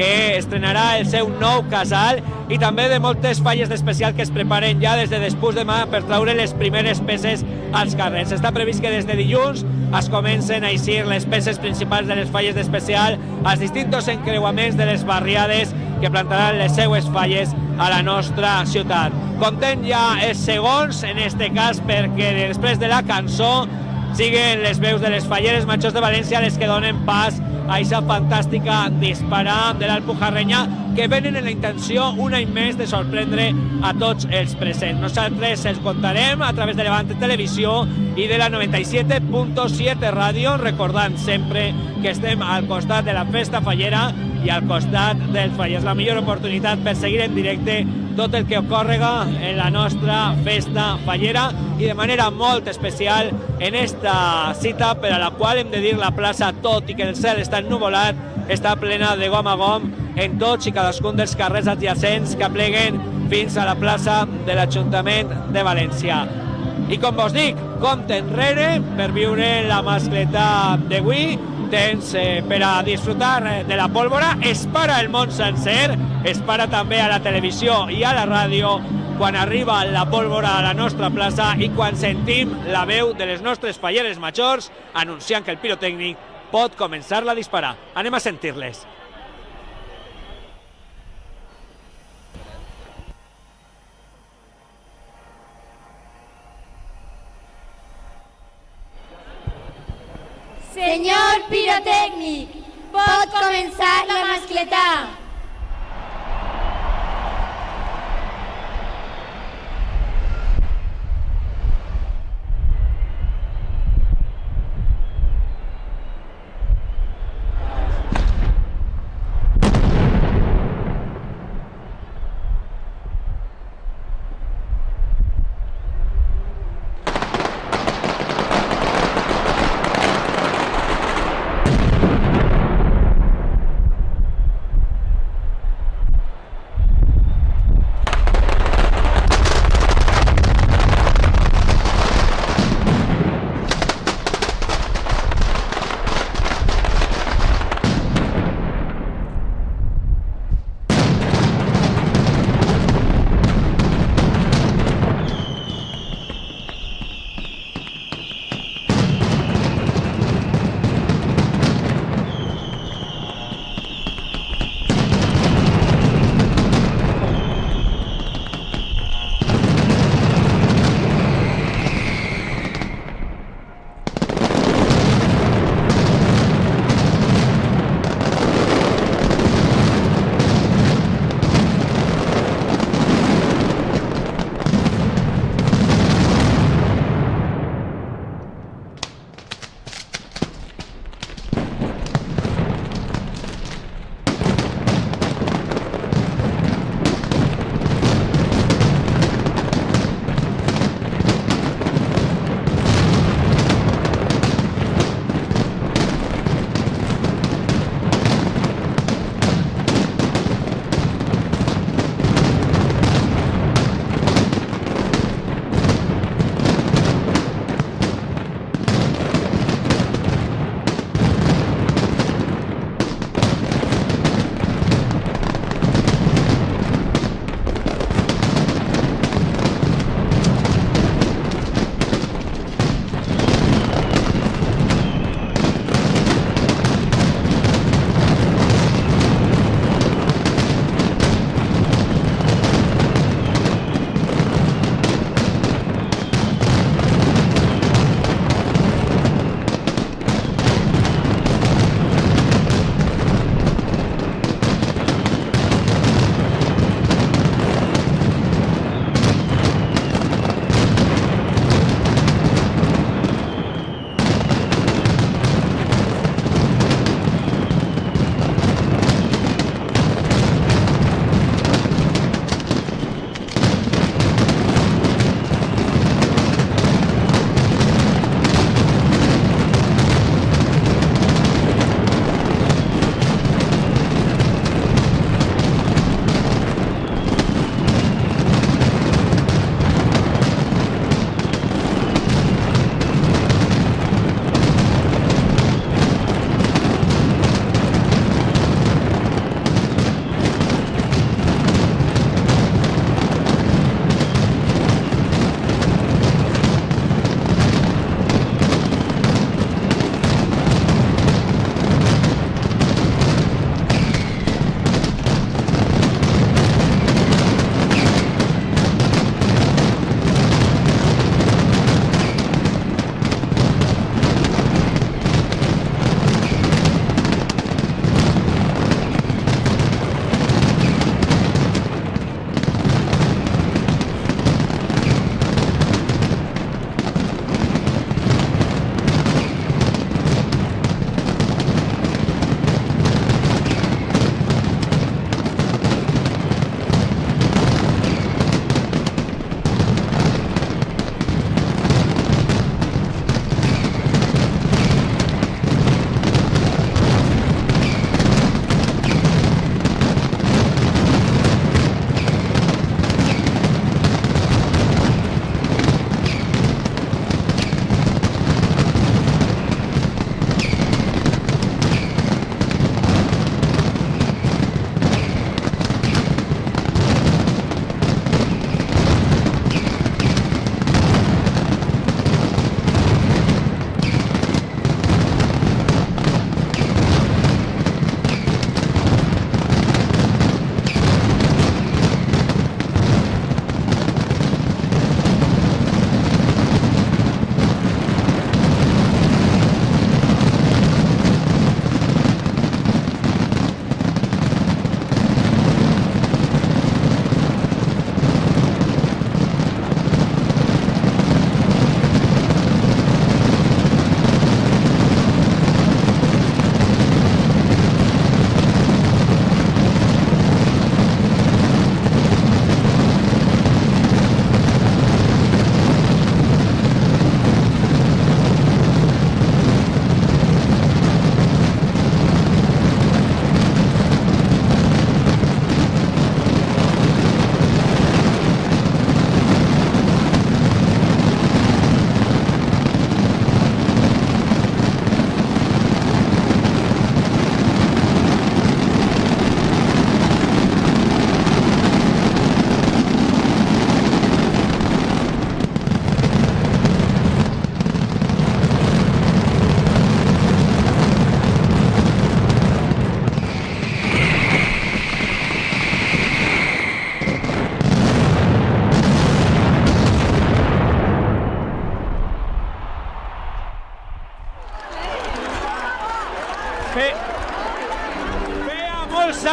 que estrenarà el seu nou casal, i també de moltes falles d'especial que es preparen ja des de després demà per traure les primeres peces als carrers. Està previst que des de dilluns es comencen a eixir les peces principals de les falles d'especial als distints encreuaments de les barriades que plantaran les seues falles a la nostra ciutat. Comptem ja els segons, en este cas, perquè després de la cançó siguen les veus de les falleres majors de València les que donen pas a aquesta fantàstica dispara de l'Alpujarrenyà, que venen en la intenció un any més de sorprendre a tots els presents. Nosaltres els contarem a través de Levante Televisió i de la 97.7 Ràdio, recordant sempre que estem al costat de la festa fallera i al costat dels fallers. La millor oportunitat per seguir en directe tot el que ocorrega en la nostra festa fallera, i de manera molt especial en esta cita per a la qual hem de dir la plaça, tot i que el cel està ennuvolat, està plena de gom a gom en tots i cadascun dels carrers adjacents que apleguen fins a la plaça de l'Ajuntament de València. I com vos dic, compte enrere per viure la mascleta d'avui, temps per a disfrutar de la pólvora. Es para el món sencer, es para també a la televisió i a la ràdio quan arriba la pólvora a la nostra plaça i quan sentim la veu de les nostres falleres majors anunciant que el pirotècnic pot començar-la a disparar. Anem a sentir-les. Senyor pirotècnic, pot començar la mascletà.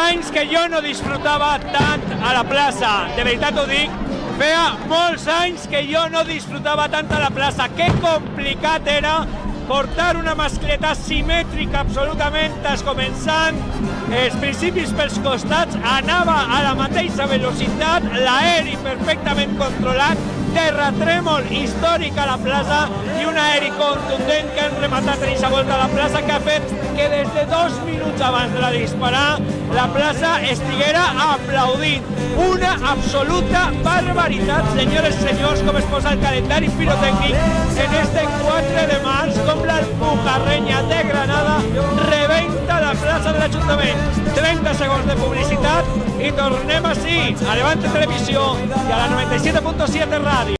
anys que jo no disfrutava tant a la plaça, de veritat ho dic, feia molts anys que jo no disfrutava tant a la plaça. Que complicat era portar una mascleta simètrica absolutament, començant els principis pels costats, anava a la mateixa velocitat, l'aeri perfectament controlat, terratrèmol històric a la plaça i un aeri contundent que han rematat en aquesta volta a la plaça, que ha fet que des de 2 minuts abans de la disparar la plaça estiguera aplaudint. Una absoluta barbaritat, senyores i senyors, com es posa el calendari pirotècnic en este 4 de març, com l'Alpujarreña de Granada rebenta la plaça de l'Ajuntament. 30 segons de publicitat i tornem així a Levante Televisió i a la 97.7 Ràdio.